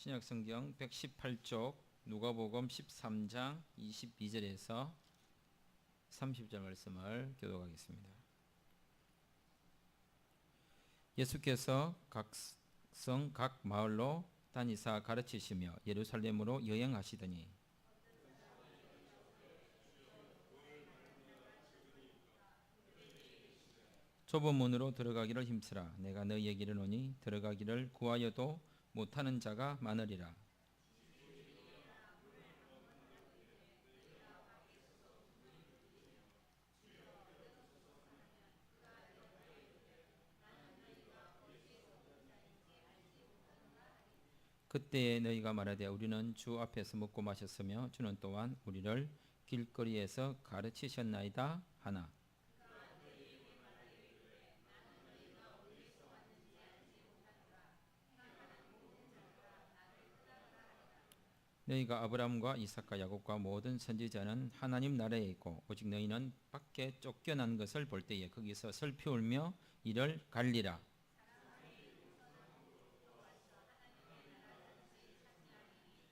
신약성경 118쪽 누가복음 13장 22절에서 30절 말씀을 교독하겠습니다. 예수께서 각 성 각 마을로 다니사 가르치시며 예루살렘으로 여행하시더니 좁은 문으로 들어가기를 힘쓰라. 내가 너희에게 이르노니 들어가기를 구하여도 못하는 자가 많으리라. 그때에 너희가 말하되 우리는 주 앞에서 먹고 마셨으며 주는 또한 우리를 길거리에서 가르치셨나이다 하나. 너희가 아브라함과 이삭과 야곱과 모든 선지자는 하나님 나라에 있고 오직 너희는 밖에 쫓겨난 것을 볼 때에 거기서 슬피 울며 이를 갈리라.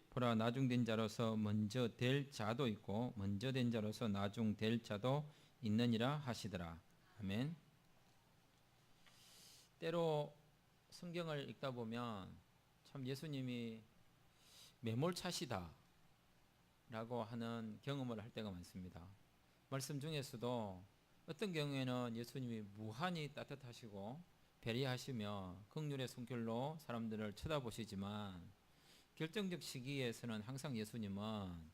보라, 나중된 자로서 먼저 될 자도 있고 먼저 된 자로서 나중될 자도 있느니라 하시더라. 아멘. 때로 성경을 읽다 보면 참 예수님이 매몰차시다 라고 하는 경험을 할 때가 많습니다. 말씀 중에서도 어떤 경우에는 예수님이 무한히 따뜻하시고 배려하시며 긍휼의 손길로 사람들을 쳐다보시지만 결정적 시기에서는 항상 예수님은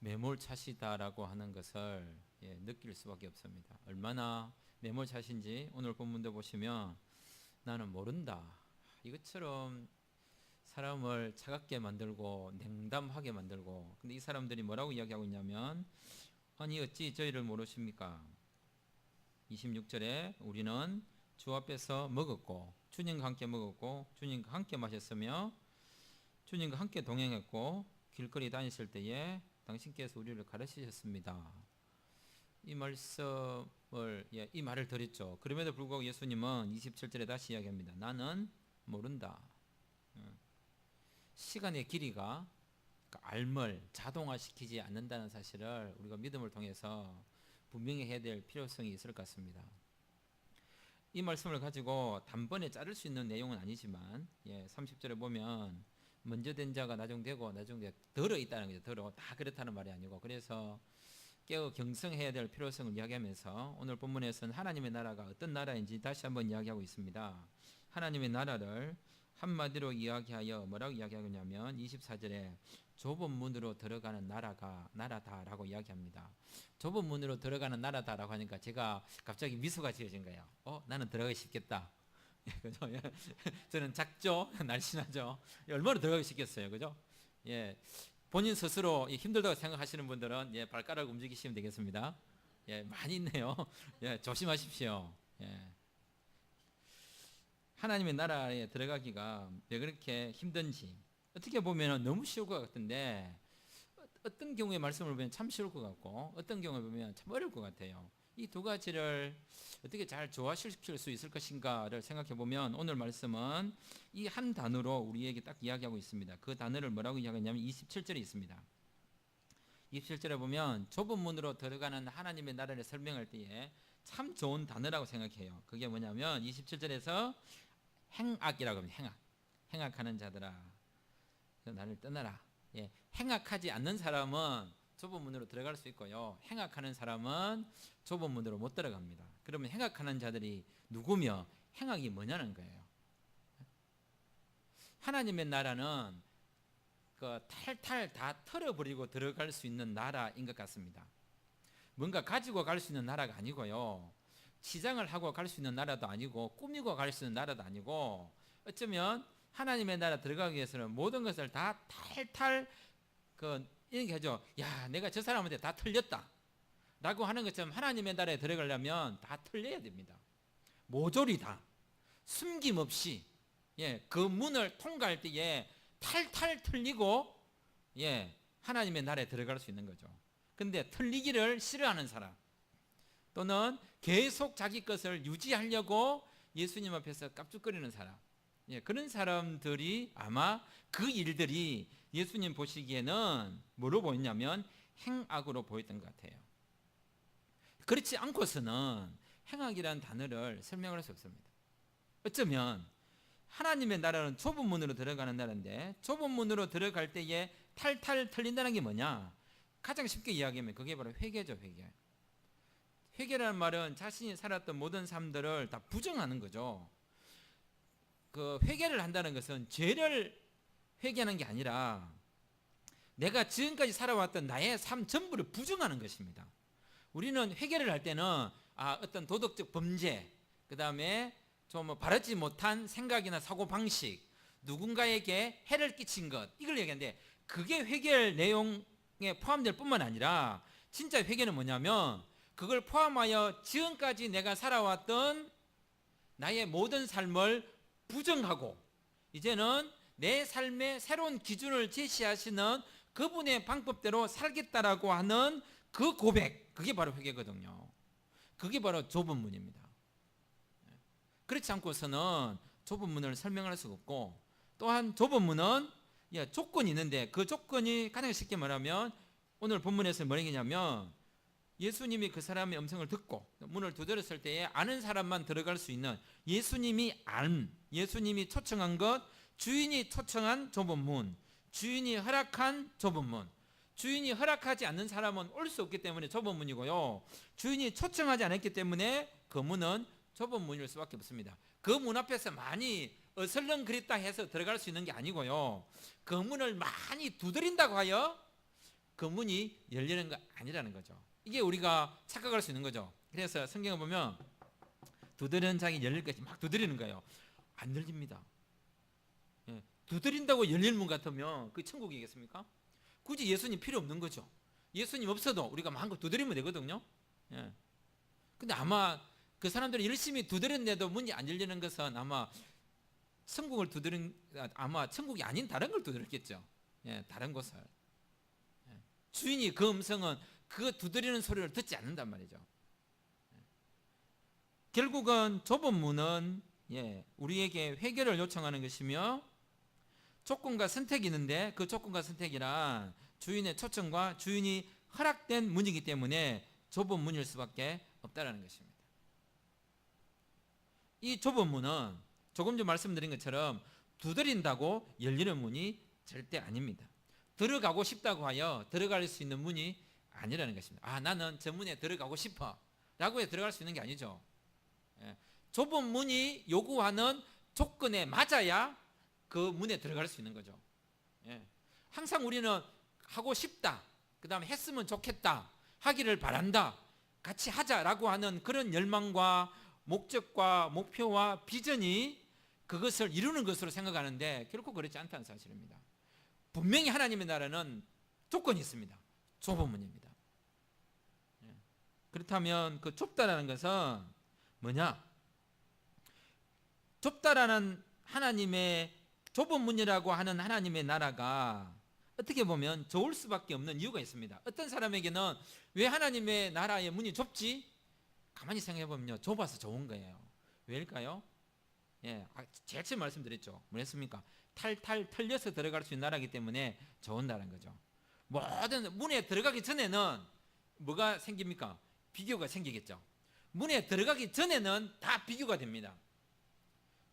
매몰차시다라고 하는 것을 느낄 수밖에 없습니다. 얼마나 매몰차신지 오늘 본문도 보시면 나는 모른다. 이것처럼 사람을 차갑게 만들고 냉담하게 만들고, 근데 이 사람들이 뭐라고 이야기하고 있냐면 아니 어찌 저희를 모르십니까? 26절에 우리는 주 앞에서 먹었고 주님과 함께 먹었고 주님과 함께 마셨으며 주님과 함께 동행했고 길거리 다니실 때에 당신께서 우리를 가르치셨습니다. 이 말씀을 이 말을 드렸죠. 그럼에도 불구하고 예수님은 27절에 다시 이야기합니다. 나는 모른다. 시간의 길이가 알을 자동화시키지 않는다는 사실을 우리가 믿음을 통해서 분명히 해야 될 필요성이 있을 것 같습니다. 이 말씀을 가지고 단번에 자를 수 있는 내용은 아니지만 30절에 보면 먼저 된 자가 나중되고 나중되 덜어 있다는 거죠. 덜어 다 그렇다는 말이 아니고, 그래서 깨어 경성해야 될 필요성을 이야기하면서 오늘 본문에서는 하나님의 나라가 어떤 나라인지 다시 한번 이야기하고 있습니다. 하나님의 나라를 한마디로 이야기하여 뭐라고 이야기하냐면 24절에 좁은 문으로 들어가는 나라다라고 이야기합니다. 좁은 문으로 들어가는 나라다라고 하니까 제가 갑자기 미소가 지어진 거예요. 나는 들어가기 쉽겠다. 그죠? 저는 작죠? 날씬하죠? 얼마나 들어가기 쉽겠어요? 그죠? 본인 스스로 힘들다고 생각하시는 분들은 발가락 움직이시면 되겠습니다. 많이 있네요. 조심하십시오. 하나님의 나라에 들어가기가 왜 그렇게 힘든지, 어떻게 보면 너무 쉬울 것 같은데 어떤 경우에 말씀을 보면 참 쉬울 것 같고 어떤 경우에 보면 참 어려울 것 같아요. 이 두 가지를 어떻게 잘 조화시킬 수 있을 것인가를 생각해 보면 오늘 말씀은 이 한 단어로 우리에게 딱 이야기하고 있습니다. 그 단어를 뭐라고 이야기하냐면 27절에 있습니다. 27절에 보면 좁은 문으로 들어가는 하나님의 나라를 설명할 때에 참 좋은 단어라고 생각해요. 그게 뭐냐면 27절에서 행악이라고 합니다. 행악하는 자들아 나를 떠나라. 행악하지 않는 사람은 좁은 문으로 들어갈 수 있고요, 행악하는 사람은 좁은 문으로 못 들어갑니다. 그러면 행악하는 자들이 누구며 행악이 뭐냐는 거예요. 하나님의 나라는 탈탈 다 털어버리고 들어갈 수 있는 나라인 것 같습니다. 뭔가 가지고 갈 수 있는 나라가 아니고요, 치장을 하고 갈 수 있는 나라도 아니고 꾸미고 갈 수 있는 나라도 아니고, 어쩌면 하나님의 나라 들어가기 위해서는 모든 것을 다 탈탈 이렇게 하죠. 야, 내가 저 사람한테 다 틀렸다 라고 하는 것처럼 하나님의 나라에 들어가려면 다 틀려야 됩니다. 모조리 다 숨김없이 그 문을 통과할 때에 탈탈 틀리고 하나님의 나라에 들어갈 수 있는 거죠. 근데 틀리기를 싫어하는 사람, 또는 계속 자기 것을 유지하려고 예수님 앞에서 깝죽거리는 사람, 예, 그런 사람들이 아마 그 일들이 예수님 보시기에는 뭐로 보였냐면 행악으로 보였던 것 같아요. 그렇지 않고서는 행악이라는 단어를 설명할 수 없습니다. 어쩌면 하나님의 나라는 좁은 문으로 들어가는 나라인데 좁은 문으로 들어갈 때에 탈탈 털린다는 게 뭐냐? 가장 쉽게 이야기하면 그게 바로 회개죠. 회개. 회개라는 말은 자신이 살았던 모든 삶들을 다 부정하는 거죠. 그 회개를 한다는 것은 죄를 회개하는 게 아니라 내가 지금까지 살아왔던 나의 삶 전부를 부정하는 것입니다. 우리는 회개를 할 때는 어떤 도덕적 범죄, 그 다음에 좀 바르지 못한 생각이나 사고 방식, 누군가에게 해를 끼친 것, 이걸 얘기하는데 그게 회개 내용에 포함될 뿐만 아니라 진짜 회개는 뭐냐면 그걸 포함하여 지금까지 내가 살아왔던 나의 모든 삶을 부정하고 이제는 내 삶의 새로운 기준을 제시하시는 그분의 방법대로 살겠다라고 하는 그 고백, 그게 바로 회개거든요. 그게 바로 좁은 문입니다. 그렇지 않고서는 좁은 문을 설명할 수가 없고, 또한 좁은 문은 조건이 있는데 그 조건이 가장 쉽게 말하면 오늘 본문에서 뭐라 했냐면 예수님이 그 사람의 음성을 듣고 문을 두드렸을 때에 아는 사람만 들어갈 수 있는 예수님이 초청한 것, 주인이 초청한 좁은 문, 주인이 허락한 좁은 문. 주인이 허락하지 않는 사람은 올 수 없기 때문에 좁은 문이고요. 주인이 초청하지 않았기 때문에 그 문은 좁은 문일 수밖에 없습니다. 그 문 앞에서 많이 어슬렁거렸다 해서 들어갈 수 있는 게 아니고요. 그 문을 많이 두드린다고 하여 그 문이 열리는 거 아니라는 거죠. 이게 우리가 착각할 수 있는 거죠. 그래서 성경을 보면 두드리는 장이 열릴 것이 막 두드리는 거예요. 안 열립니다. 두드린다고 열릴 문 같으면 그 천국이겠습니까? 굳이 예수님 필요 없는 거죠. 예수님 없어도 우리가 마음껏 두드리면 되거든요. 근데 아마 그 사람들이 열심히 두드렸는데도 문이 안 열리는 것은 아마 천국이 아닌 다른 걸 두드렸겠죠. 다른 곳을. 주인이 그 음성은 그 두드리는 소리를 듣지 않는단 말이죠. 결국은 좁은 문은 우리에게 회개를 요청하는 것이며 조건과 선택이 있는데 그 조건과 선택이란 주인의 초청과 주인이 허락된 문이기 때문에 좁은 문일 수밖에 없다는 것입니다. 이 좁은 문은 조금 전 말씀드린 것처럼 두드린다고 열리는 문이 절대 아닙니다. 들어가고 싶다고 하여 들어갈 수 있는 문이 아니라는 것입니다. 나는 저 문에 들어가고 싶어 라고 해 들어갈 수 있는 게 아니죠. 좁은 문이 요구하는 조건에 맞아야 그 문에 들어갈 수 있는 거죠. 항상 우리는 하고 싶다, 그 다음에 했으면 좋겠다, 하기를 바란다, 같이 하자라고 하는 그런 열망과 목적과 목표와 비전이 그것을 이루는 것으로 생각하는데 결코 그렇지 않다는 사실입니다. 분명히 하나님의 나라는 조건이 있습니다. 좁은 문입니다. 그렇다면 그 좁다라는 것은 뭐냐? 좁다라는 하나님의 좁은 문이라고 하는 하나님의 나라가 어떻게 보면 좋을 수밖에 없는 이유가 있습니다. 어떤 사람에게는 왜 하나님의 나라의 문이 좁지? 가만히 생각해 보면요, 좁아서 좋은 거예요. 왜일까요? 제일 처음 말씀드렸죠. 뭐랬습니까? 탈탈 털려서 들어갈 수 있는 나라이기 때문에 좋은 나라인 거죠. 모든 문에 들어가기 전에는 뭐가 생깁니까? 비교가 생기겠죠. 문에 들어가기 전에는 다 비교가 됩니다.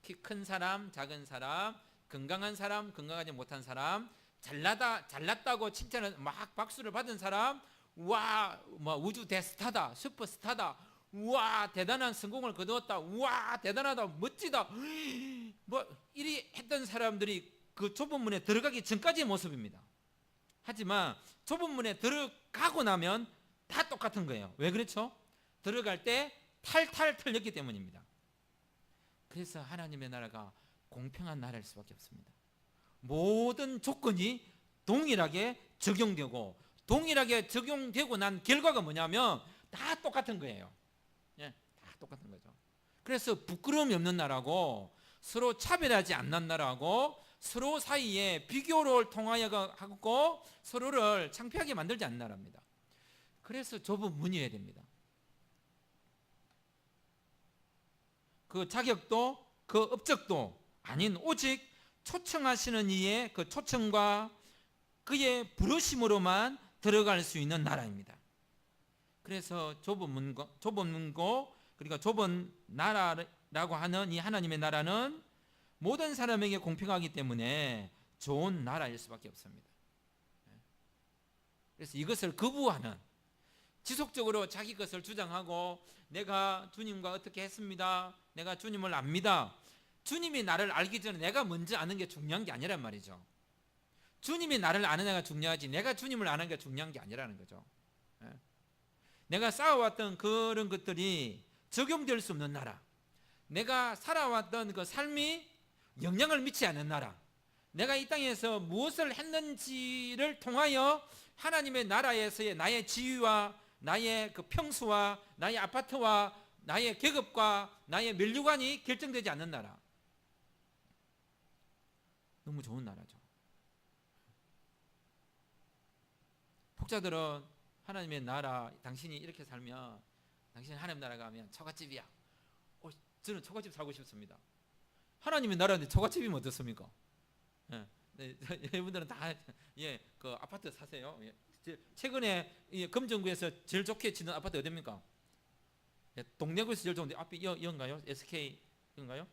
키 큰 사람, 작은 사람, 건강한 사람, 건강하지 못한 사람, 잘났다고 칭찬을 막 박수를 받은 사람, 와, 우주 대스타다, 슈퍼스타다, 와, 대단한 성공을 거두었다, 와, 대단하다, 멋지다, 이리 했던 사람들이 그 좁은 문에 들어가기 전까지의 모습입니다. 하지만 좁은 문에 들어가고 나면 다 똑같은 거예요. 왜 그렇죠? 들어갈 때 탈탈 털렸기 때문입니다. 그래서 하나님의 나라가 공평한 나라일 수밖에 없습니다. 모든 조건이 동일하게 적용되고 동일하게 적용되고 난 결과가 뭐냐면 다 똑같은 거예요. 다 똑같은 거죠. 그래서 부끄러움이 없는 나라고 서로 차별하지 않는 나라고 서로 사이에 비교를 통하여 하고 서로를 창피하게 만들지 않는 나라입니다. 그래서 좁은 문이어야 됩니다. 그 자격도 그 업적도 아닌 오직 초청하시는 이의 그 초청과 그의 부르심으로만 들어갈 수 있는 나라입니다. 그래서 좁은 문고 그러니까 좁은 나라라고 하는 이 하나님의 나라는 모든 사람에게 공평하기 때문에 좋은 나라일 수밖에 없습니다. 그래서 이것을 거부하는, 지속적으로 자기 것을 주장하고 내가 주님과 어떻게 했습니다, 내가 주님을 압니다, 주님이 나를 알기 전에 내가 먼저 아는 게 중요한 게 아니란 말이죠. 주님이 나를 아느냐가 중요하지 내가 주님을 아는 게 중요한 게 아니라는 거죠. 내가 쌓아왔던 그런 것들이 적용될 수 없는 나라, 내가 살아왔던 그 삶이 영향을 미치지 않는 나라, 내가 이 땅에서 무엇을 했는지를 통하여 하나님의 나라에서의 나의 지위와 나의 그 평수와 나의 아파트와 나의 계급과 나의 면류관이 결정되지 않는 나라, 너무 좋은 나라죠. 독자들은 하나님의 나라, 당신이 이렇게 살면, 당신이 하나님 나라 가면 처갓집이야. 저는 처갓집 살고 싶습니다. 하나님의 나라인데 처갓집이면 어떻습니까? 여러분들은 다 그 아파트 사세요. 최근에 금정구에서 제일 좋게 짓는 아파트 어디입니까? 동래구에서 제일 좋은데 앞에 이건가요? SK 이건가요?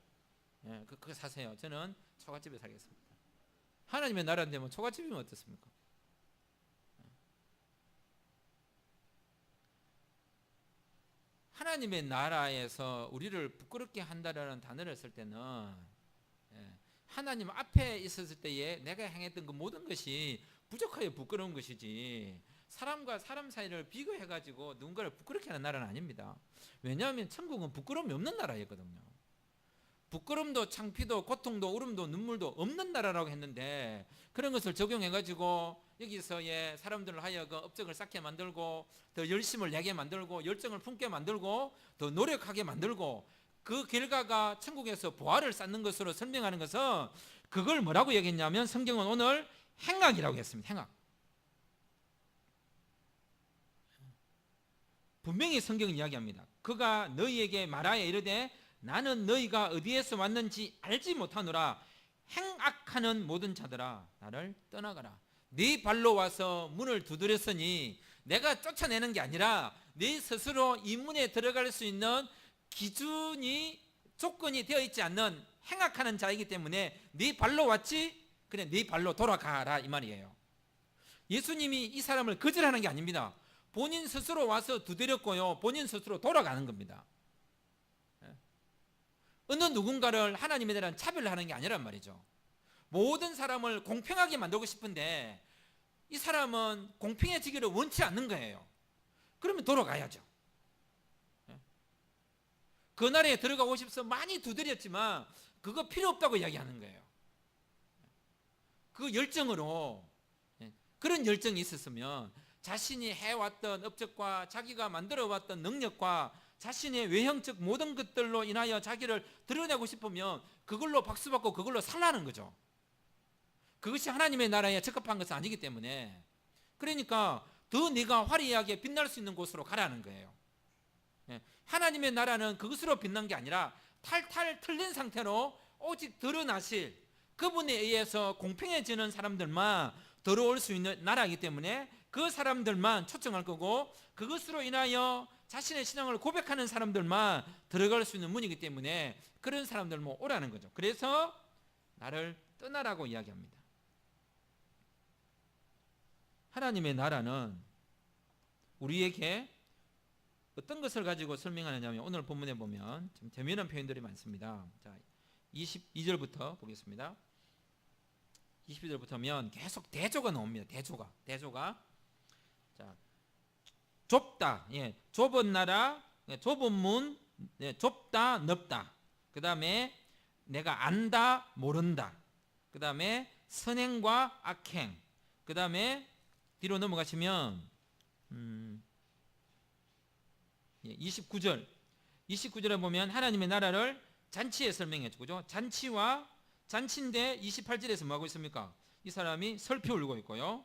그거 사세요. 저는 처갓집에 살겠습니다. 하나님의 나라인데 뭐 처갓집이면 어떻습니까? 하나님의 나라에서 우리를 부끄럽게 한다라는 단어를 쓸 때는 하나님 앞에 있었을 때에 내가 행했던 그 모든 것이 부족하여 부끄러운 것이지 사람과 사람 사이를 비교해가지고 누군가를 부끄럽게 하는 나라는 아닙니다. 왜냐하면 천국은 부끄러움이 없는 나라였거든요. 부끄럼도 창피도 고통도 울음도 눈물도 없는 나라라고 했는데, 그런 것을 적용해가지고 여기서 사람들을 하여금 업적을 쌓게 만들고 더 열심을 내게 만들고 열정을 품게 만들고 더 노력하게 만들고, 그 결과가 천국에서 보화를 쌓는 것으로 설명하는 것은, 그걸 뭐라고 얘기했냐면 성경은 오늘 행악이라고 했습니다. 행악. 분명히 성경은 이야기합니다. 그가 너희에게 말하여 이르되 나는 너희가 어디에서 왔는지 알지 못하노라. 행악하는 모든 자들아 나를 떠나가라. 네 발로 와서 문을 두드렸으니 내가 쫓아내는 게 아니라 네 스스로 이 문에 들어갈 수 있는 기준이, 조건이 되어 있지 않는 행악하는 자이기 때문에 네 발로 왔지? 그래, 네 발로 돌아가라 이 말이에요. 예수님이 이 사람을 거절하는 게 아닙니다. 본인 스스로 와서 두드렸고요, 본인 스스로 돌아가는 겁니다. 어느 누군가를 하나님에 대한 차별하는 게 아니란 말이죠. 모든 사람을 공평하게 만들고 싶은데 이 사람은 공평해지기를 원치 않는 거예요. 그러면 돌아가야죠. 그 나라에 들어가고 싶어서 많이 두드렸지만 그거 필요 없다고 이야기하는 거예요. 그 열정으로, 그런 열정이 있었으면 자신이 해왔던 업적과 자기가 만들어왔던 능력과 자신의 외형적 모든 것들로 인하여 자기를 드러내고 싶으면 그걸로 박수받고 그걸로 살라는 거죠. 그것이 하나님의 나라에 적합한 것은 아니기 때문에, 그러니까 더 네가 화려하게 빛날 수 있는 곳으로 가라는 거예요. 하나님의 나라는 그것으로 빛난 게 아니라 탈탈 틀린 상태로 오직 드러나실 그분에 의해서 공평해지는 사람들만 들어올 수 있는 나라이기 때문에 그 사람들만 초청할 거고, 그것으로 인하여 자신의 신앙을 고백하는 사람들만 들어갈 수 있는 문이기 때문에 그런 사람들만 오라는 거죠. 그래서 나를 떠나라고 이야기합니다. 하나님의 나라는 우리에게 어떤 것을 가지고 설명하느냐면, 오늘 본문에 보면 좀 재미난 표현들이 많습니다. 자, 22절부터 보겠습니다. 22절부터면 계속 대조가 나옵니다. 대조가. 자, 좁다, 좁은 나라, 좁은 문, 좁다, 넓다. 그 다음에 내가 안다, 모른다. 그 다음에 선행과 악행. 그 다음에 뒤로 넘어가시면 29절에 보면 하나님의 나라를 잔치에 설명해 주죠. 잔치인데 28절에서 뭐하고 있습니까? 이 사람이 설피 울고 있고요.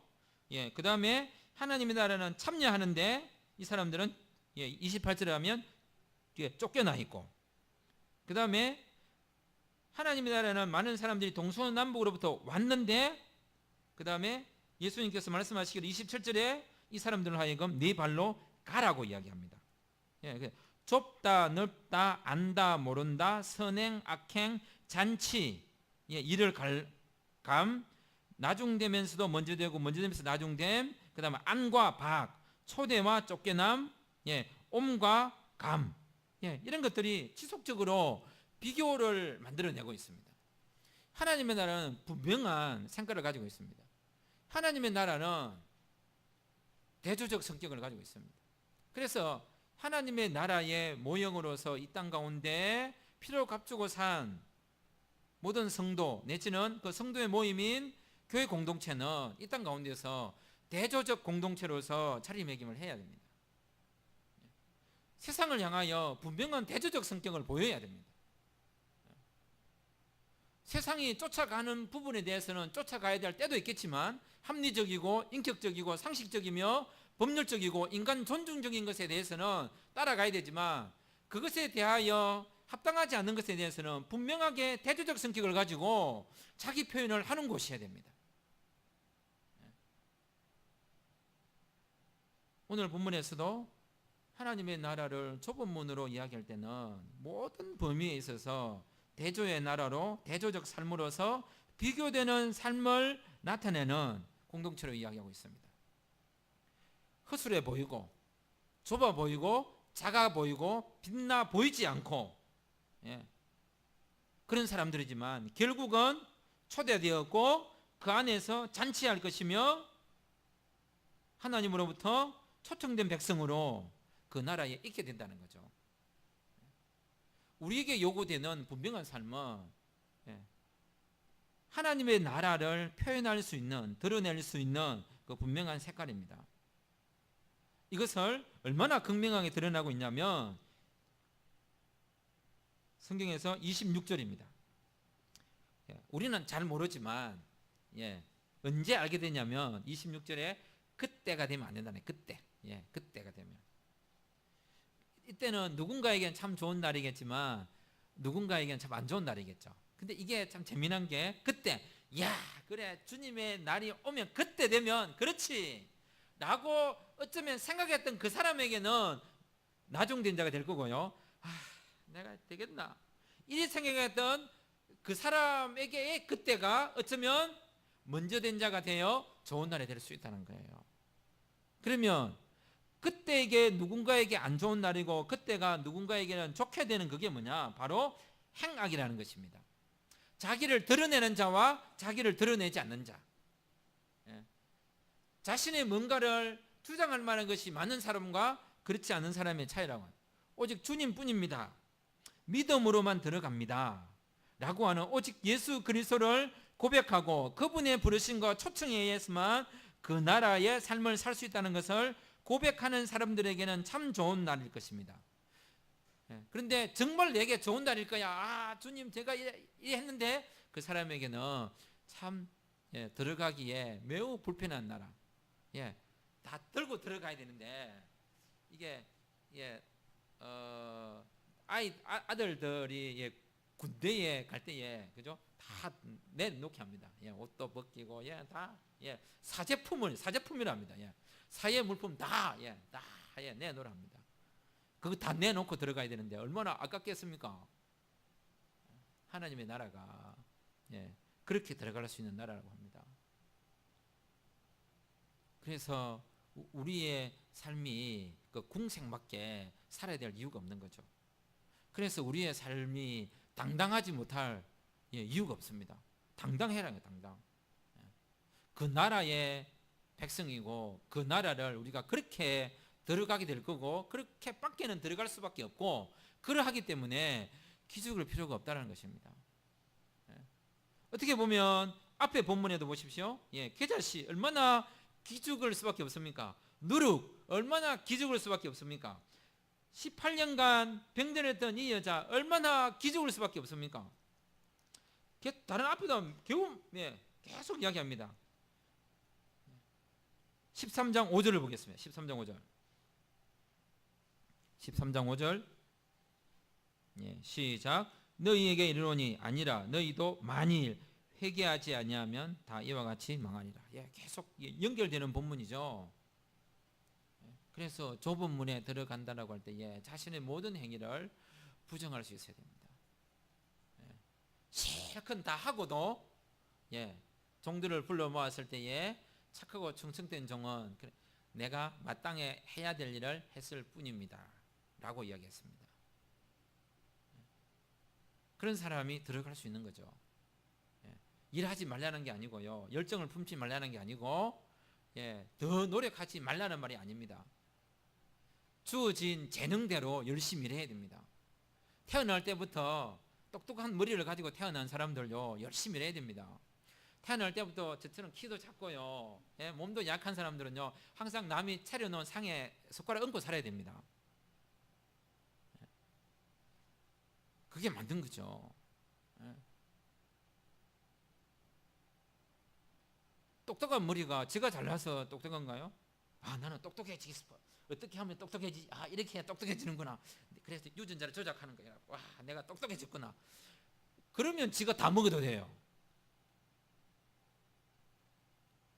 그 다음에 하나님의 나라는 참여하는데 이 사람들은 28절에 하면 뒤에 쫓겨나 있고, 그 다음에 하나님의 나라는 많은 사람들이 동서남북으로부터 왔는데 그 다음에 예수님께서 말씀하시기를 27절에 이 사람들을 하여금 네 발로 가라고 이야기합니다. 예, 좁다 넓다 안다 모른다 선행 악행 잔치, 예, 이를 감 나중되면서도 먼저 되고 먼저 되면서 나중됨, 그 다음에 안과 박, 초대와 쫓겨남, 예, 옴과 감, 예, 이런 것들이 지속적으로 비교를 만들어내고 있습니다. 하나님의 나라는 분명한 성격을 가지고 있습니다. 하나님의 나라는 대조적 성격을 가지고 있습니다. 그래서 하나님의 나라의 모형으로서 이 땅 가운데 피로 값주고 산 모든 성도 내지는 그 성도의 모임인 교회 공동체는 이 땅 가운데서 대조적 공동체로서 자리매김을 해야 됩니다. 세상을 향하여 분명한 대조적 성격을 보여야 됩니다. 세상이 쫓아가는 부분에 대해서는 쫓아가야 될 때도 있겠지만 합리적이고 인격적이고 상식적이며 법률적이고 인간 존중적인 것에 대해서는 따라가야 되지만 그것에 대하여 합당하지 않는 것에 대해서는 분명하게 대조적 성격을 가지고 자기 표현을 하는 곳이어야 됩니다. 오늘 본문에서도 하나님의 나라를 좁은 문으로 이야기할 때는 모든 범위에 있어서 대조의 나라로 대조적 삶으로서 비교되는 삶을 나타내는 공동체로 이야기하고 있습니다. 허술해 보이고 좁아 보이고 작아 보이고 빛나 보이지 않고, 예, 그런 사람들이지만 결국은 초대되었고 그 안에서 잔치할 것이며 하나님으로부터 초청된 백성으로 그 나라에 있게 된다는 거죠. 우리에게 요구되는 분명한 삶은, 예, 하나님의 나라를 표현할 수 있는, 드러낼 수 있는 그 분명한 색깔입니다. 이것을 얼마나 극명하게 드러나고 있냐면 성경에서 26절입니다. 예, 우리는 잘 모르지만, 예, 언제 알게 되냐면 26절에 그때가 되면 안 된다네. 그때, 예, 그때가 되면. 이때는 누군가에겐 참 좋은 날이겠지만 누군가에겐 참 안 좋은 날이겠죠. 근데 이게 참 재미난 게 그때, 야 그래 주님의 날이 오면 그때 되면 그렇지 라고 어쩌면 생각했던 그 사람에게는 나중된 자가 될 거고요. 아 내가 되겠나 이리 생각했던 그 사람에게의 그때가 어쩌면 먼저 된 자가 되어 좋은 날이 될 수 있다는 거예요. 그러면 그때에게 누군가에게 안 좋은 날이고 그때가 누군가에게는 좋게 되는 그게 뭐냐? 바로 행악이라는 것입니다. 자기를 드러내는 자와 자기를 드러내지 않는 자, 예. 자신의 뭔가를 주장할 만한 것이 많은 사람과 그렇지 않은 사람의 차이라고 합니다. 오직 주님뿐입니다. 믿음으로만 들어갑니다 라고 하는 오직 예수 그리스도를 고백하고 그분의 부르심과 초청에 의해서만 그 나라의 삶을 살 수 있다는 것을 고백하는 사람들에게는 참 좋은 날일 것입니다. 그런데 정말 내게 좋은 날일 거야. 아 주님 제가 했는데 그 사람에게는 참, 예, 들어가기에 매우 불편한 나라. 예, 다 들고 들어가야 되는데 이게, 예, 아들들이, 예, 군대에 갈 때에 그죠? 다 내놓게 합니다. 예, 옷도 벗기고, 예, 다, 예, 사제품이랍니다. 예. 사회 물품 다, 예, 다, 예, 내놓으랍니다. 그거 다 내놓고 들어가야 되는데 얼마나 아깝겠습니까? 하나님의 나라가, 예, 그렇게 들어갈 수 있는 나라라고 합니다. 그래서 우리의 삶이 그 궁색맞게 살아야 될 이유가 없는 거죠. 그래서 우리의 삶이 당당하지 못할, 예, 이유가 없습니다. 당당해라요, 당당. 예. 그 나라의 백성이고 그 나라를 우리가 그렇게 들어가게 될 거고 그렇게 밖에는 들어갈 수밖에 없고 그러하기 때문에 기죽을 필요가 없다는 것입니다. 예. 어떻게 보면 앞에 본문에도 보십시오. 예, 게자씨 얼마나 기죽을 수밖에 없습니까? 누룩 얼마나 기죽을 수밖에 없습니까? 18년간 병들었던 이 여자 얼마나 기죽을 수밖에 없습니까? 다른 앞에도 겨우, 예, 계속 이야기합니다. 13장 5절을 보겠습니다. 13장 5절. 13장 5절. 예, 시작. 너희에게 이르노니 아니라 너희도 만일 회개하지 아니하면 다 이와 같이 망하리라. 계속 연결되는 본문이죠. 그래서 좁은 문에 들어간다라고 할 때 자신의 모든 행위를 부정할 수 있어야 됩니다. 실컷 다 하고도 종들을 불러 모았을 때에 착하고 충성된 종은 내가 마땅히 해야 될 일을 했을 뿐입니다 라고 이야기했습니다. 그런 사람이 들어갈 수 있는 거죠. 일하지 말라는 게 아니고요, 열정을 품지 말라는 게 아니고 더 노력하지 말라는 말이 아닙니다. 주어진 재능대로 열심히 일해야 됩니다. 태어날 때부터 똑똑한 머리를 가지고 태어난 사람들요 열심히 일해야 됩니다. 태어날 때부터 저처럼 키도 작고요 몸도 약한 사람들은요 항상 남이 차려놓은 상에 숟가락 얹고 살아야 됩니다. 그게 만든 거죠. 똑똑한 머리가 지가 잘나서 똑똑한가요? 나는 똑똑해지고 싶어. 어떻게 하면 똑똑해지지? 이렇게 해야 똑똑해지는구나. 그래서 유전자를 조작하는 거야. 내가 똑똑해졌구나. 그러면 지가 다 먹어도 돼요.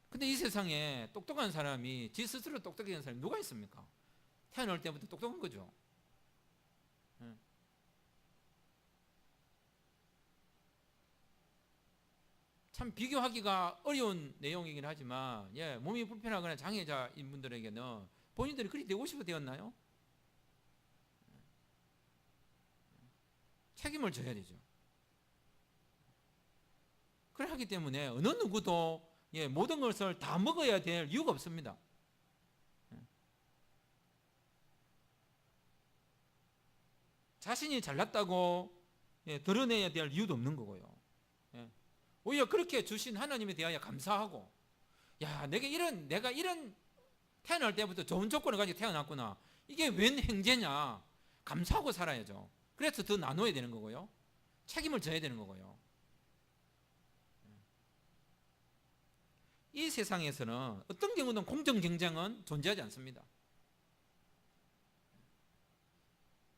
근데 이 세상에 똑똑한 사람이, 지 스스로 똑똑해진 사람이 누가 있습니까? 태어날 때부터 똑똑한 거죠. 참 비교하기가 어려운 내용이긴 하지만 몸이 불편하거나 장애자인 분들에게는 본인들이 그리 되고 싶어 되었나요? 책임을 져야 되죠. 그렇기 때문에 어느 누구도 모든 것을 다 먹어야 될 이유가 없습니다. 자신이 잘났다고 드러내야 될 이유도 없는 거고요. 오히려 그렇게 주신 하나님에 대하여 감사하고, 내가 이런 태어날 때부터 좋은 조건을 가지고 태어났구나, 이게 웬 행제냐, 감사하고 살아야죠. 그래서 더 나눠야 되는 거고요, 책임을 져야 되는 거고요. 이 세상에서는 어떤 경우든 공정 경쟁은 존재하지 않습니다.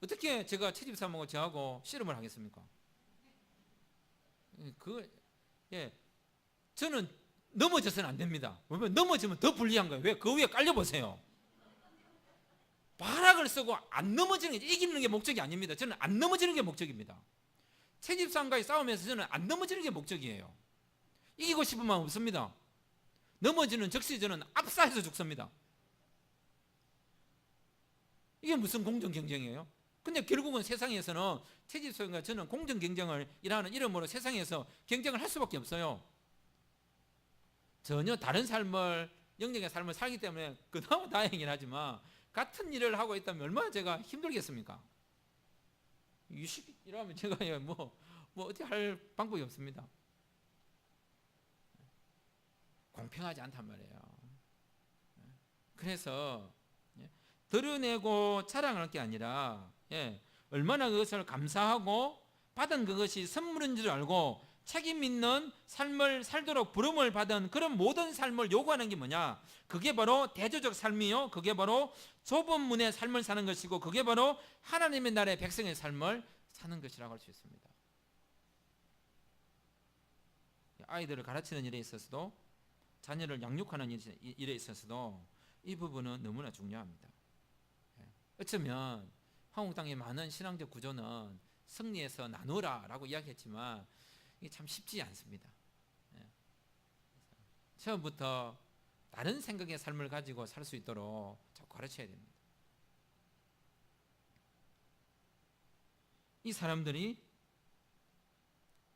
어떻게 제가 채집사람하고 저하고 씨름을 하겠습니까? 저는 넘어져서는 안 됩니다. 왜냐면 넘어지면 더 불리한 거예요. 왜? 그 위에 깔려보세요. 발악을 쓰고 안 넘어지는 게, 이기는 게 목적이 아닙니다. 저는 안 넘어지는 게 목적입니다. 채집사람과의 싸움에서 저는 안 넘어지는 게 목적이에요. 이기고 싶은 마음 없습니다. 넘어지는 즉시 저는 압사해서 죽습니다. 이게 무슨 공정 경쟁이에요? 근데 결국은 세상에서는 채집사람과 저는 공정 경쟁을 일하는 이름으로 세상에서 경쟁을 할 수밖에 없어요. 전혀 다른 삶을, 영적인 삶을 살기 때문에 그나마 다행이긴 하지만 같은 일을 하고 있다면 얼마나 제가 힘들겠습니까? 20일하면 제가 뭐 어떻게 할 방법이 없습니다. 공평하지 않단 말이에요. 그래서 드러내고 자랑할 게 아니라 얼마나 그것을 감사하고 받은 그것이 선물인 줄 알고 책임 있는 삶을 살도록 부름을 받은 그런 모든 삶을 요구하는 게 뭐냐? 그게 바로 대조적 삶이요, 그게 바로 좁은 문의 삶을 사는 것이고, 그게 바로 하나님의 나라의 백성의 삶을 사는 것이라고 할 수 있습니다. 아이들을 가르치는 일에 있어서도, 자녀를 양육하는 일에 있어서도 이 부분은 너무나 중요합니다. 어쩌면 한국 땅의 많은 신앙적 구조는 승리해서 나누라 라고 이야기했지만 이게 참 쉽지 않습니다. 처음부터 다른 생각의 삶을 가지고 살 수 있도록 자꾸 가르쳐야 됩니다. 이 사람들이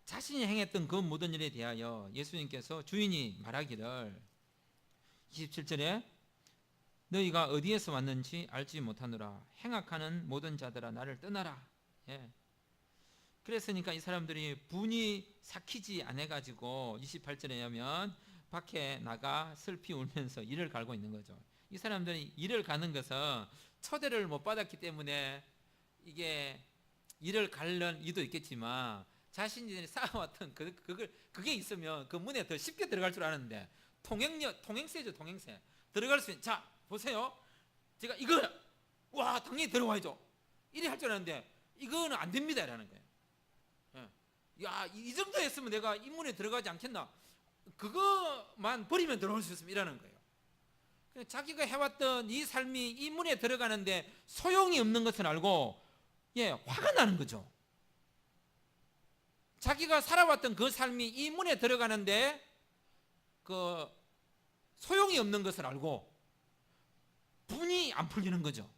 자신이 행했던 그 모든 일에 대하여 예수님께서 주인이 말하기를 27절에 너희가 어디에서 왔는지 알지 못하노라. 행악하는 모든 자들아 나를 떠나라. 그랬으니까 이 사람들이 분이 삭히지 않아가지고 28절에 하면 밖에 나가 슬피 울면서 이를 갈고 있는 거죠. 이 사람들이 이를 가는 것은 초대를 못 받았기 때문에 이게 이를 갈는 이도 있겠지만, 자신들이 쌓아왔던 그게 있으면 그 문에 더 쉽게 들어갈 줄 아는데, 통행세죠, 통행세. 들어갈 수 있는, 자 보세요, 제가 당연히 들어와야죠, 이래 할 줄 아는데 이거는 안 됩니다 라는 거예요. 야, 이 정도 했으면 내가 인문에 들어가지 않겠나? 그거만 버리면 들어올 수 있으면 이라는 거예요. 자기가 해왔던 이 삶이 이 문에 들어가는데 소용이 없는 것을 알고 화가 나는 거죠. 자기가 살아왔던 그 삶이 이 문에 들어가는데 그 소용이 없는 것을 알고 분이 안 풀리는 거죠.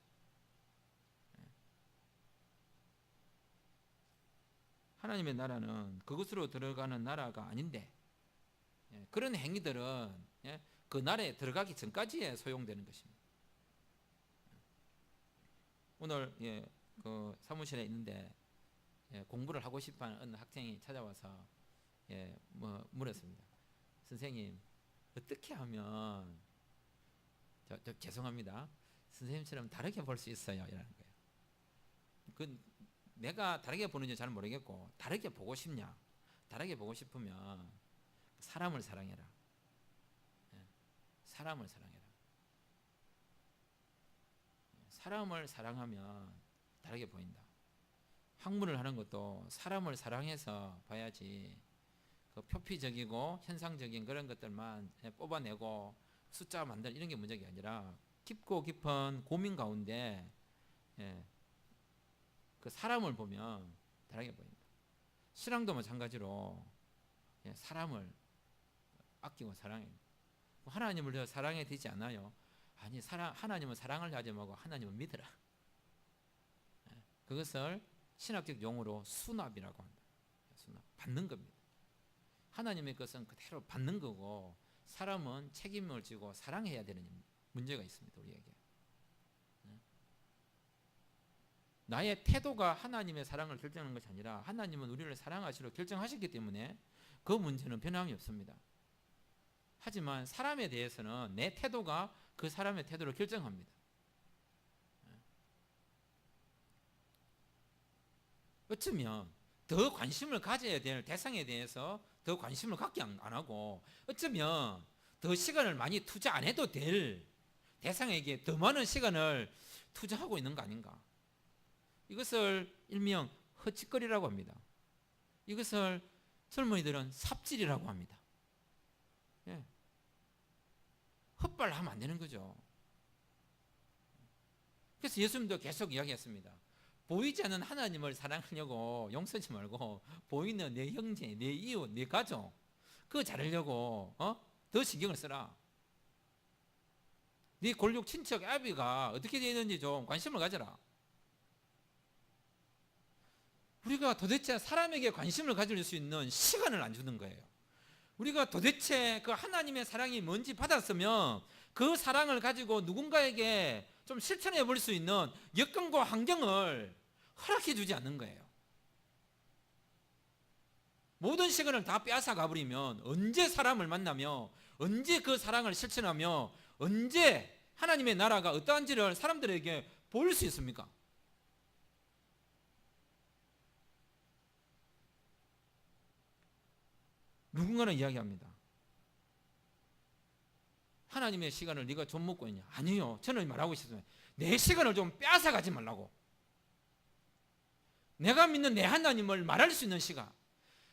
하나님의 나라는 그것으로 들어가는 나라가 아닌데 그런 행위들은 그 나라에 들어가기 전까지에 소용되는 것입니다. 오늘 그 사무실에 있는데 공부를 하고 싶어하는 어느 학생이 찾아와서 물었습니다. 선생님, 어떻게 하면 저 죄송합니다. 선생님처럼 다르게 볼 수 있어요? 이라는 거예요. 그 내가 다르게 보는지 잘 모르겠고 다르게 보고 싶냐? 다르게 보고 싶으면 사람을 사랑해라. 사람을 사랑해라. 사람을 사랑하면 다르게 보인다. 학문을 하는 것도 사람을 사랑해서 봐야지 그 표피적이고 현상적인 그런 것들만 뽑아내고 숫자 만들 이런 게 문제가 아니라 깊고 깊은 고민 가운데 그 사람을 보면 다르게 보인다. 신앙도 마찬가지로 사람을 아끼고 사랑해. 하나님을 더 사랑해 되지 않아요? 아니, 하나님은 사랑을 하지 말고 하나님을 믿으라. 그것을 신학적 용어로 수납이라고 합니다. 수납, 받는 겁니다. 하나님의 것은 그대로 받는 거고 사람은 책임을 지고 사랑해야 되는 문제가 있습니다. 우리에게. 나의 태도가 하나님의 사랑을 결정하는 것이 아니라 하나님은 우리를 사랑하시려 결정하셨기 때문에 그 문제는 변함이 없습니다. 하지만 사람에 대해서는 내 태도가 그 사람의 태도를 결정합니다. 어쩌면 더 관심을 가져야 될 대상에 대해서 더 관심을 갖지 안 하고 어쩌면 더 시간을 많이 투자 안 해도 될 대상에게 더 많은 시간을 투자하고 있는 거 아닌가. 이것을 일명 헛짓거리라고 합니다. 이것을 젊은이들은 삽질이라고 합니다. 헛발하면 안 되는 거죠. 그래서 예수님도 계속 이야기했습니다. 보이지 않는 하나님을 사랑하려고 용서하지 말고 보이는 내 형제, 내 이웃, 내 가족 그거 잘하려고 더 신경을 써라. 네 골육 친척 아비가 어떻게 되어 있는지 좀 관심을 가져라. 우리가 도대체 사람에게 관심을 가질 수 있는 시간을 안 주는 거예요. 우리가 도대체 그 하나님의 사랑이 뭔지 받았으면 그 사랑을 가지고 누군가에게 좀 실천해 볼 수 있는 여건과 환경을 허락해 주지 않는 거예요. 모든 시간을 다 빼앗아 가버리면 언제 사람을 만나며 언제 그 사랑을 실천하며 언제 하나님의 나라가 어떠한지를 사람들에게 보일 수 있습니까? 누군가는 이야기합니다. 하나님의 시간을 네가 좀 먹고 있냐? 아니요. 저는 말하고 있었어요. 내 시간을 좀 빼앗아 가지 말라고. 내가 믿는 내 하나님을 말할 수 있는 시간,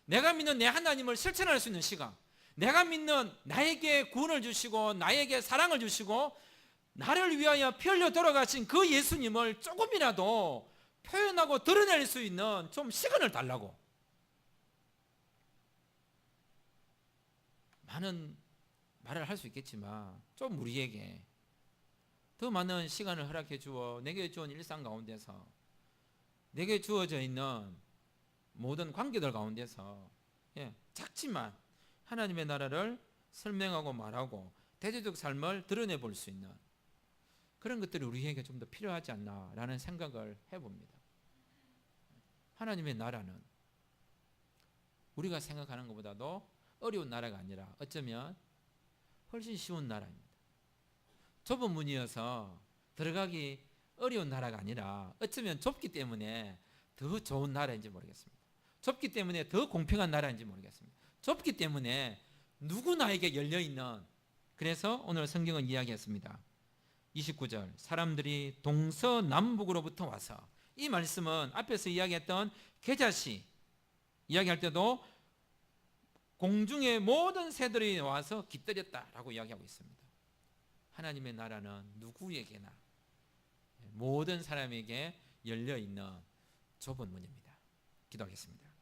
내가 믿는 내 하나님을 실천할 수 있는 시간, 내가 믿는 나에게 구원을 주시고 나에게 사랑을 주시고 나를 위하여 피 흘려 돌아가신 그 예수님을 조금이라도 표현하고 드러낼 수 있는 좀 시간을 달라고. 많은 말을 할 수 있겠지만 좀 우리에게 더 많은 시간을 허락해 주어 내게 주은 일상 가운데서 내게 주어져 있는 모든 관계들 가운데서 작지만 하나님의 나라를 설명하고 말하고 대조적 삶을 드러내 볼 수 있는 그런 것들이 우리에게 좀 더 필요하지 않나라는 생각을 해봅니다. 하나님의 나라는 우리가 생각하는 것보다도 어려운 나라가 아니라 어쩌면 훨씬 쉬운 나라입니다. 좁은 문이어서 들어가기 어려운 나라가 아니라 어쩌면 좁기 때문에 더 좋은 나라인지 모르겠습니다. 좁기 때문에 더 공평한 나라인지 모르겠습니다. 좁기 때문에 누구나에게 열려있는, 그래서 오늘 성경은 이야기했습니다. 29절 사람들이 동서남북으로부터 와서, 이 말씀은 앞에서 이야기했던 계자시 이야기할 때도 공중의 모든 새들이 와서 깃들였다라고 이야기하고 있습니다. 하나님의 나라는 누구에게나 모든 사람에게 열려있는 좁은 문입니다. 기도하겠습니다.